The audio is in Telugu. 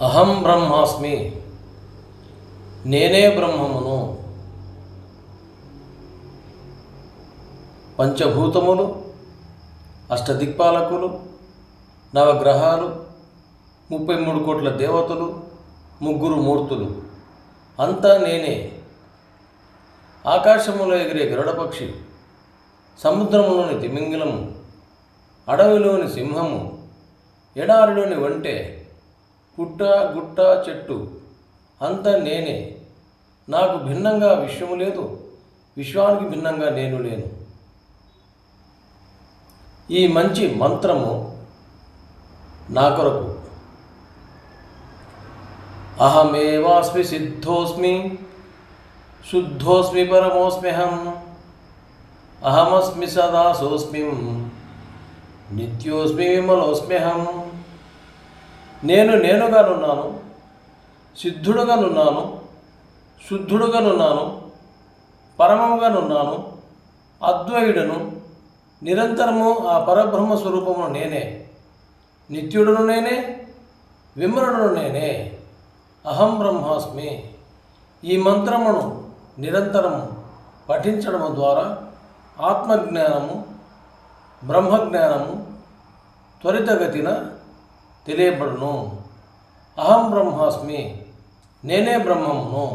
అహం బ్రహ్మాస్మి, నేనే బ్రహ్మమును. పంచభూతములు, అష్టదిక్పాలకులు, నవగ్రహాలు, 33 కోట్ల దేవతలు, 3 మూర్తులు అంతా నేనే. ఆకాశములో ఎగిరే గరుడపక్షి, సముద్రములోని తిమింగలము, అడవిలోని సింహము, ఎడారిలోని వంటె, పుట్ట గుట్ట చెట్టు అంతా నేనే. నాకు భిన్నంగా విశ్వము లేదు, విశ్వానికి భిన్నంగా నేను లేను. ఈ మంచి మంత్రము నా కొరకు. అహమేవాస్మి సిద్ధోస్మి, శుద్ధోస్మి పరమోస్మ్యహం, అహమస్మి సదా సోస్మి, నిత్యోస్మి విమలోస్మ్యహం. నేనుగానున్నాను, సిద్ధుడుగానున్నాను, శుద్ధుడుగానున్నాను, పరమముగానున్నాను, అద్వైయుడను. నిరంతరము ఆ పరబ్రహ్మ స్వరూపము నేనే. నిత్యుడును నేనే, విమలుడును నేనే. అహం బ్రహ్మాస్మి. ఈ మంత్రమును నిరంతరము పఠించడము ద్వారా ఆత్మజ్ఞానము, బ్రహ్మజ్ఞానము త్వరితగతిన తెలియబడును. అహం బ్రహ్మాస్మి, నేనే బ్రహ్మమును.